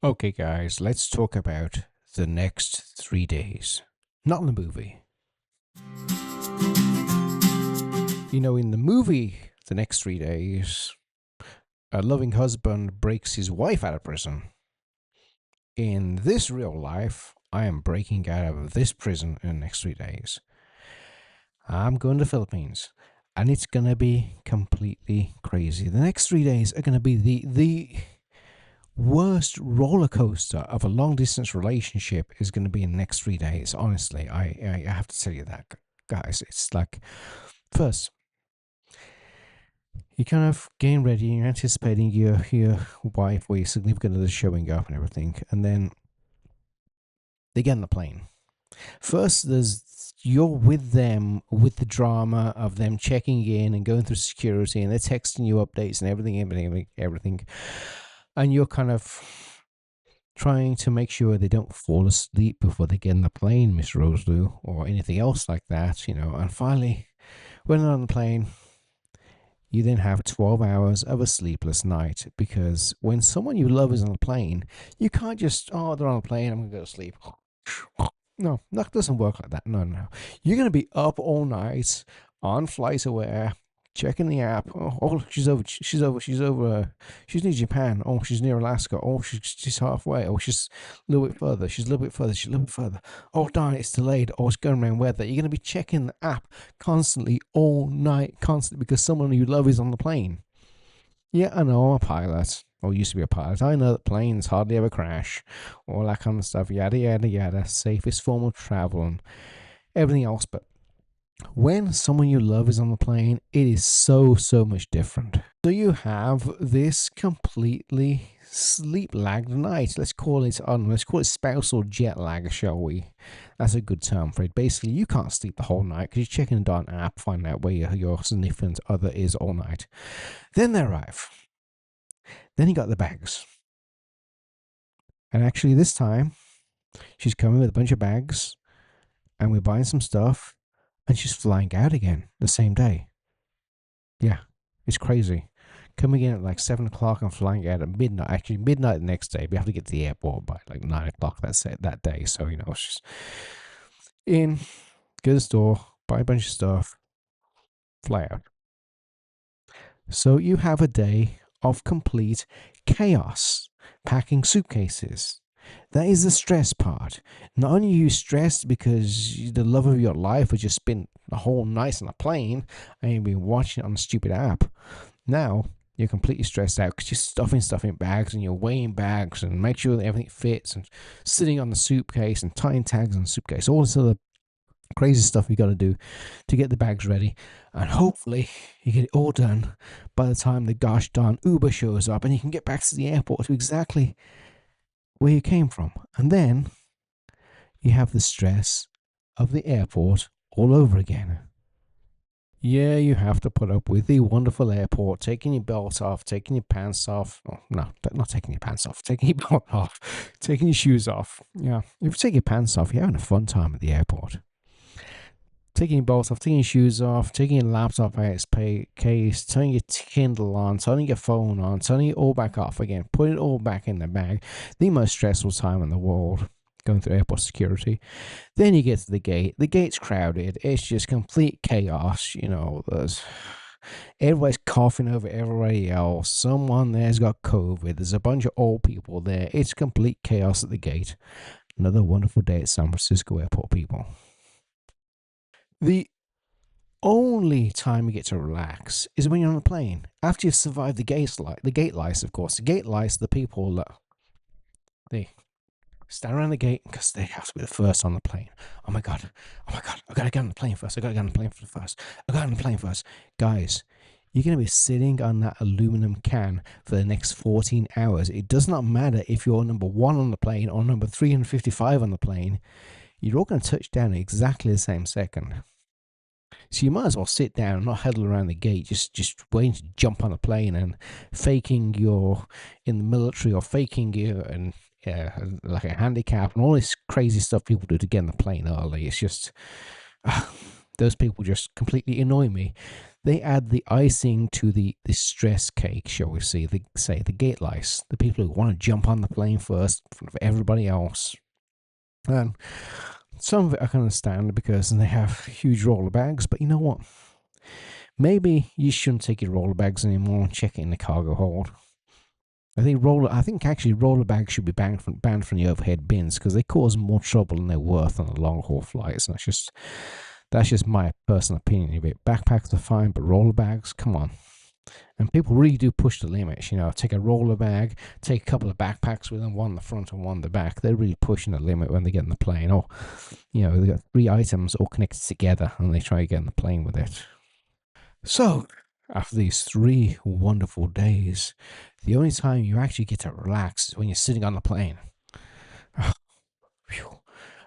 Okay, guys, let's talk about the next 3 days. Not in the movie. In the movie, the next 3 days, a loving husband breaks his wife out of prison. In this real life, I am breaking out of this prison in the next 3 days. I'm going to the Philippines, and it's going to be completely crazy. The next 3 days are going to be the worst roller coaster of a long distance relationship is going to be in the next 3 days. Honestly, I have to tell you that, guys. It's like, first, you're kind of getting ready, you're anticipating your wife or your significant other showing up and everything, and then they get on the plane. First, you're with them with the drama of them checking in and going through security, and they're texting you updates and everything. And you're kind of trying to make sure they don't fall asleep before they get in the plane, Miss Roselou, or anything else like that, And finally, when they're on the plane, you then have 12 hours of a sleepless night, because when someone you love is on a plane, you can't just, they're on a plane, I'm going to go to sleep. No, that doesn't work like that. No. You're going to be up all night on FlightAware, checking the app. She's near Japan. Oh, she's near Alaska. Oh, she's halfway. Oh, she's a little bit further. She's a little bit further. Oh, darn, it's delayed. Oh, it's going around weather. You're going to be checking the app constantly, all night, constantly, because someone you love is on the plane. Yeah, I know, I'm a pilot. Or used to be a pilot. I know that planes hardly ever crash. All that kind of stuff. Yada, yada, yada. Safest form of travel and everything else. But when someone you love is on the plane, it is so much different. So you have this completely sleep-lagged night. Let's call it spousal jet lag, shall we? That's a good term for it. Basically, you can't sleep the whole night because you're checking the darn app, finding out where your significant other is all night. Then they arrive. Then you got the bags. And actually, this time, she's coming with a bunch of bags, and we're buying some stuff, and she's flying out again the same day. Yeah, it's crazy. Coming in at like 7 o'clock and flying out at midnight. Actually, midnight the next day. We have to get to the airport by like 9 o'clock that day. So, she's in, go to the store, buy a bunch of stuff, fly out. So you have a day of complete chaos, packing suitcases. That is the stress part. Not only are you stressed because the love of your life has just spent a whole night on a plane and you've been watching it on a stupid app. Now you're completely stressed out because you're stuffing stuff in bags and you're weighing bags and make sure that everything fits and sitting on the suitcase and tying tags on the suitcase. All this other crazy stuff you got to do to get the bags ready, and hopefully you get it all done by the time the gosh darn Uber shows up and you can get back to the airport to exactly where you came from. And then you have the stress of the airport all over again. Yeah, you have to put up with the wonderful airport, taking your belt off, taking your pants off. Oh, no, not taking your pants off, taking your belt off, taking your shoes off. Yeah, if you take your pants off, you're having a fun time at the airport. Taking your bolts off, taking your shoes off, taking your laptop out of its case, turning your Kindle on, turning your phone on, turning it all back off again, putting it all back in the bag. The most stressful time in the world, going through airport security. Then you get to the gate. The gate's crowded. It's just complete chaos. Everybody's coughing over everybody else. Someone there's got COVID. There's a bunch of old people there. It's complete chaos at the gate. Another wonderful day at San Francisco Airport, people. The only time you get to relax is when you're on a plane. After you've survived the gate lice, of course. The gate lice, the people that they stand around the gate because they have to be the first on the plane. Oh my god, I gotta get on the plane first. I gotta get on the plane first. Guys, you're gonna be sitting on that aluminum can for the next 14 hours. It does not matter if you're number 1 on the plane or number 355 on the plane. You're all going to touch down at exactly the same second. So you might as well sit down and not huddle around the gate, just waiting to jump on a plane and faking you're in the military or faking you and like a handicap and all this crazy stuff people do to get on the plane early. It's just, those people just completely annoy me. they add the icing to the stress cake, shall we say, the gate lice, the people who want to jump on the plane first in front of everybody else. And some of it I can understand because they have huge roller bags, but you know what? Maybe you shouldn't take your roller bags anymore and check it in the cargo hold. I think actually roller bags should be banned from the overhead bins because they cause more trouble than they're worth on the long haul flights. And that's just my personal opinion of it. Backpacks are fine, but roller bags, come on. And people really do push the limits. Take a roller bag, take a couple of backpacks with them, one in the front and one in the back. They're really pushing the limit when they get in the plane. Or, they got 3 items all connected together and they try to get in the plane with it. So, after these 3 wonderful days, the only time you actually get to relax is when you're sitting on the plane.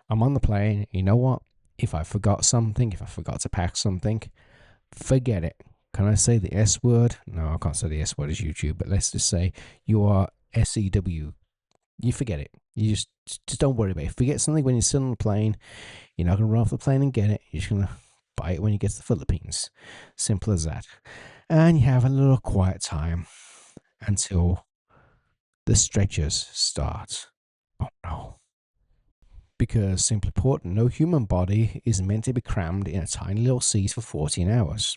I'm on the plane. You know what? If I forgot to pack something, forget it. Can I say the S word? No, I can't say the S word as YouTube, but let's just say you are SEW. You forget it. You just don't worry about it. Forget something when you're sitting on the plane. You're not going to run off the plane and get it. You're just going to buy it when you get to the Philippines. Simple as that. And you have a little quiet time until the stretchers start. Oh no. Because, simply put, no human body is meant to be crammed in a tiny little seat for 14 hours.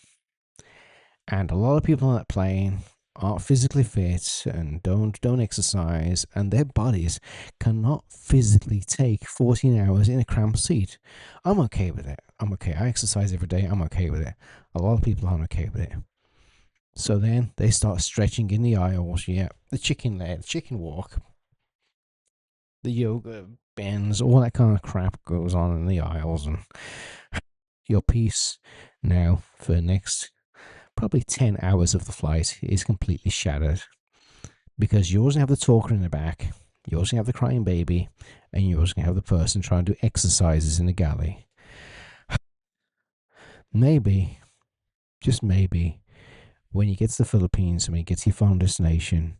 And a lot of people on that plane aren't physically fit and don't exercise, and their bodies cannot physically take 14 hours in a cramped seat. I'm okay with it. I'm okay. I exercise every day. I'm okay with it. A lot of people aren't okay with it. So then they start stretching in the aisles. Yeah, the chicken walk, the yoga bends, all that kind of crap goes on in the aisles, and your peace now for the next probably 10 hours of the flight is completely shattered because you always have the talker in the back, you also have the crying baby, and you also have the person trying to do exercises in the galley. Maybe, just maybe, when you get to the Philippines and when you get to your final destination,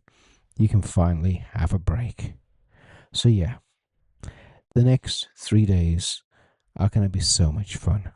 you can finally have a break. So yeah, the next 3 days are going to be so much fun.